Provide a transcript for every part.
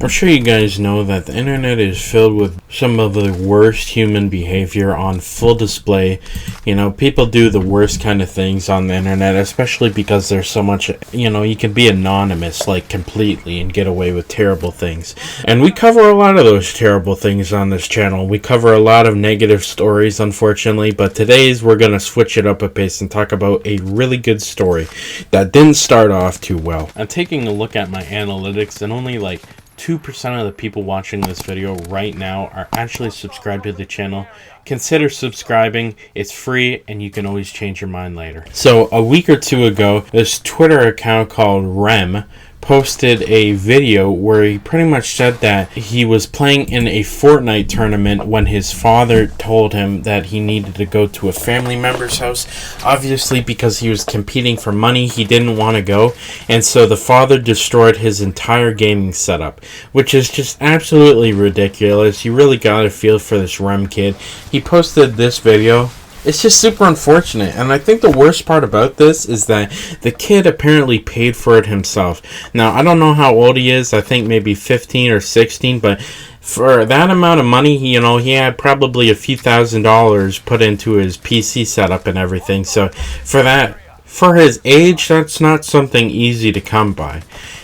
I'm sure you guys know that the internet is filled with some of the worst human behavior on full display. You know, people do the worst kind of things on the internet, especially because there's so much, you can be anonymous, like, completely and get away with terrible things. And we cover a lot of those terrible things on this channel. We cover a lot of negative stories, unfortunately, but today's we're going to switch it up a pace and talk about a really good story that didn't start off too well. I'm taking a look at my analytics, and only like 2% of the people watching this video right now are actually subscribed to the channel. Consider subscribing. It's free and you can always change your mind later. So a week or two ago, this Twitter account called Rem posted a video where he pretty much said that he was playing in a Fortnite tournament when his father told him that he needed to go to a family member's house. Obviously, because he was competing for money, he didn't want to go, and so the father destroyed his entire gaming setup, which is just absolutely ridiculous. You really gotta feel for this Rem kid. He posted this video. It's just super unfortunate, and I think the worst part about this is that the kid apparently paid for it himself. Now, I don't know how old he is. I think maybe 15 or 16, but for that amount of money, he had probably a few $1,000s put into his PC setup and everything. So for his age, that's not something easy to come by.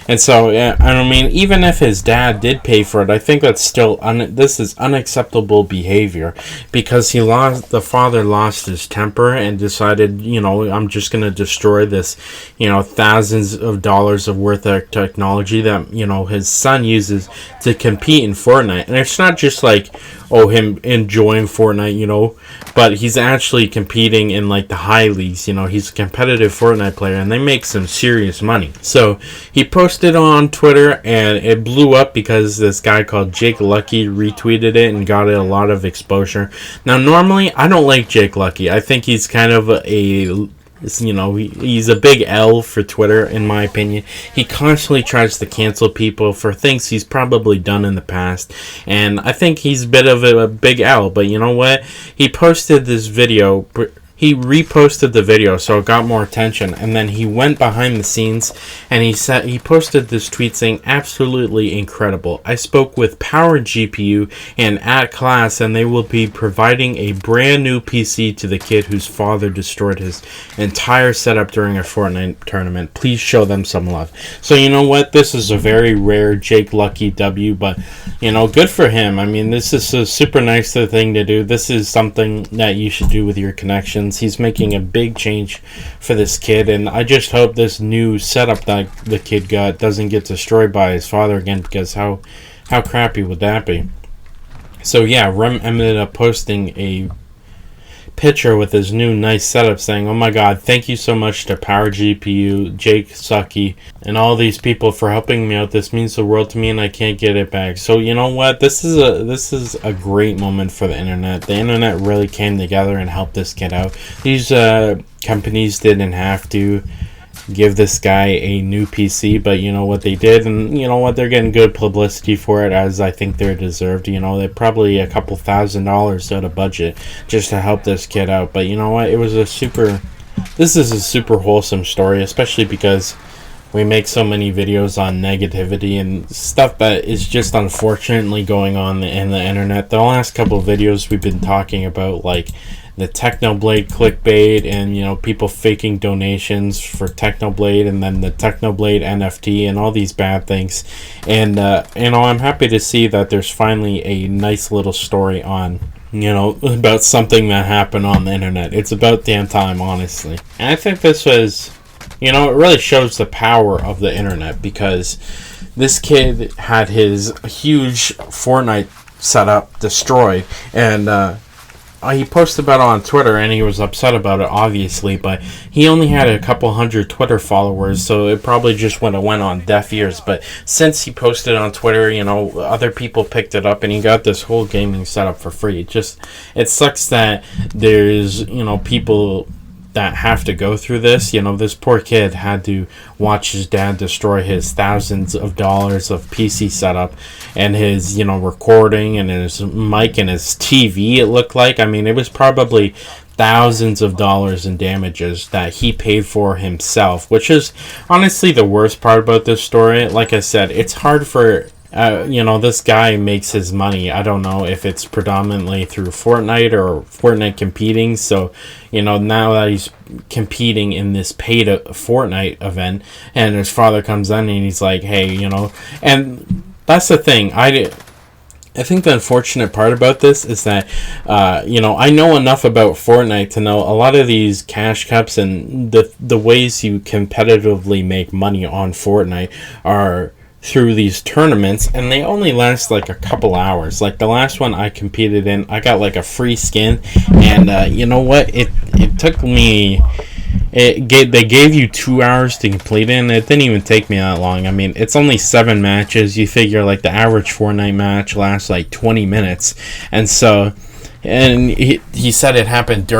And so, even if his dad did pay for it, I think that's still this is unacceptable behavior, because the father lost his temper and decided, I'm just going to destroy this, thousands of dollars of worth of technology that, his son uses to compete in Fortnite. And it's not just like, him enjoying Fortnite, but he's actually competing in like the high leagues. He's a competitive Fortnite player and they make some serious money. So he posted on Twitter and it blew up because this guy called Jake Lucky retweeted it and got it a lot of exposure. Now, normally I don't like Jake Lucky. I think he's kind of he's a big L for Twitter, in my opinion. He constantly tries to cancel people for things he's probably done in the past, and I think he's a bit of a big L. But you know what? He posted this video. He reposted the video, so it got more attention, and then he went behind the scenes and he posted this tweet saying, "Absolutely incredible. I spoke with Power GPU and at class, and they will be providing a brand new PC to the kid whose father destroyed his entire setup during a Fortnite tournament. Please show them some love." So you know what? This is a very rare Jake Lucky W, but good for him. I mean, this is a super nice thing to do. This is something that you should do with your connections. He's making a big change for this kid, and I just hope this new setup that the kid got doesn't get destroyed by his father again, because how crappy would that be? So yeah, Rem ended up posting a picture with his new nice setup saying, "Oh my god, thank you so much to Power GPU, Jake Sucky, and all these people for helping me out. This means the world to me and I can't get it back." So you know what? This is a great moment for the internet. The internet really came together and helped this kid out. These companies didn't have to give this guy a new PC, but you know what they did, and you know what, they're getting good publicity for it, as I think they're deserved. They probably a couple $1,000s out of budget just to help this kid out. But you know what, this is a super wholesome story, especially because we make so many videos on negativity and stuff that is just unfortunately going on in the internet. The last couple of videos we've been talking about, like the Technoblade clickbait and people faking donations for Technoblade, and then the Technoblade NFT and all these bad things. And I'm happy to see that there's finally a nice little story on about something that happened on the internet. It's about damn time, honestly. And I think this was it really shows the power of the internet, because this kid had his huge Fortnite setup destroyed, and he posted about it on Twitter, and he was upset about it, obviously, but he only had a couple hundred Twitter followers, so it probably just went on deaf ears. But since he posted on Twitter, other people picked it up, and he got this whole gaming setup for free. It sucks that there's, people that have to go through this. This poor kid had to watch his dad destroy his thousands of dollars of PC setup and his, recording and his mic and his TV, it looked like. I mean, it was probably thousands of dollars in damages that he paid for himself, which is honestly the worst part about this story. Like I said, it's hard for This guy makes his money. I don't know if it's predominantly through Fortnite or Fortnite competing. So, now that he's competing in this paid Fortnite event, and his father comes in and he's like, hey, and that's the thing. I think the unfortunate part about this is that, I know enough about Fortnite to know a lot of these cash cups and the ways you competitively make money on Fortnite are through these tournaments, and they only last like a couple hours. Like the last one I competed in, I got like a free skin, and you know what? It took me. They gave you 2 hours to complete it, and it didn't even take me that long. I mean, it's only 7 matches. You figure like the average Fortnite match lasts like 20 minutes, and so. And he said it happened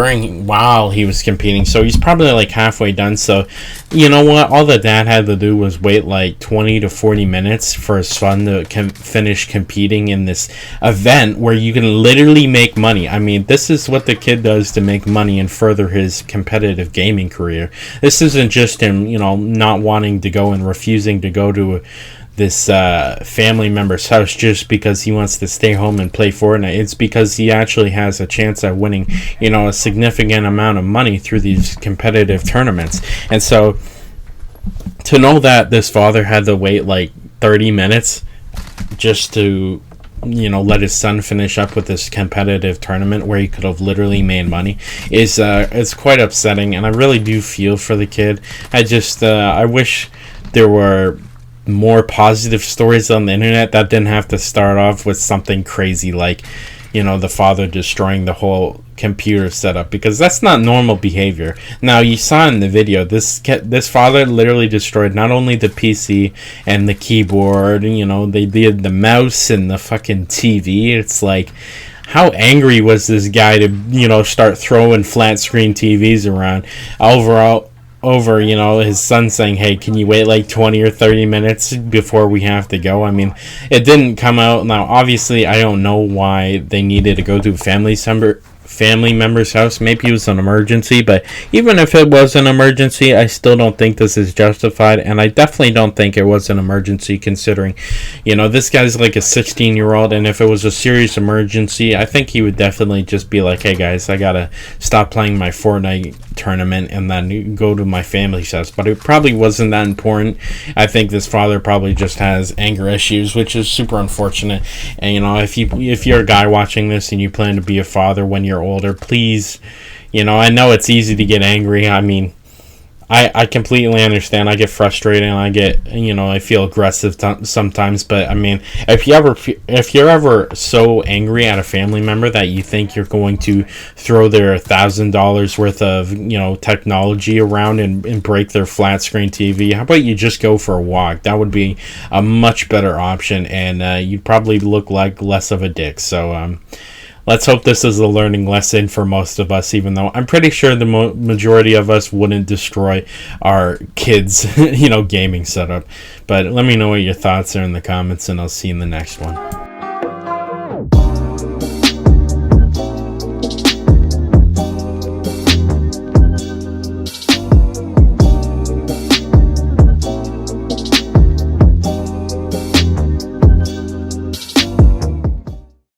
while he was competing, so he's probably like halfway done. So, you know what? All the dad had to do was wait like 20 to 40 minutes for his son to finish competing in this event where you can literally make money. I mean, this is what the kid does to make money and further his competitive gaming career. This isn't just him, not wanting to go and refusing to go to this family member's house just because he wants to stay home and play Fortnite. It's because he actually has a chance at winning, a significant amount of money through these competitive tournaments. And so to know that this father had to wait like 30 minutes just to let his son finish up with this competitive tournament where he could have literally made money is it's quite upsetting, and I really do feel for the kid. I wish there were more positive stories on the internet that didn't have to start off with something crazy like the father destroying the whole computer setup, because that's not normal behavior. Now, you saw in the video, this father literally destroyed not only the PC and the keyboard, they did the mouse and the fucking TV. It's like, how angry was this guy to start throwing flat screen TVs around over his son saying, hey, can you wait like 20 or 30 minutes before we have to go? I mean, it didn't come out. Now, obviously, I don't know why they needed to go to a family member's house. Maybe it was an emergency, but even if it was an emergency, I still don't think this is justified, and I definitely don't think it was an emergency considering, this guy's like a 16-year-old, and if it was a serious emergency, I think he would definitely just be like, hey guys, I gotta stop playing my Fortnite tournament and then go to my family's house. But it probably wasn't that important. I think this father probably just has anger issues, which is super unfortunate. And if you're a guy watching this and you plan to be a father when you're older, please, I know it's easy to get angry. I mean, I completely understand. I get frustrated and I get, I feel aggressive sometimes. But I mean, if you're ever so angry at a family member that you think you're going to throw their $1,000 worth of, technology around and break their flat screen TV, how about you just go for a walk? That would be a much better option, and you'd probably look like less of a dick. So, let's hope this is a learning lesson for most of us, even though I'm pretty sure the majority of us wouldn't destroy our kids' gaming setup. But let me know what your thoughts are in the comments, and I'll see you in the next one.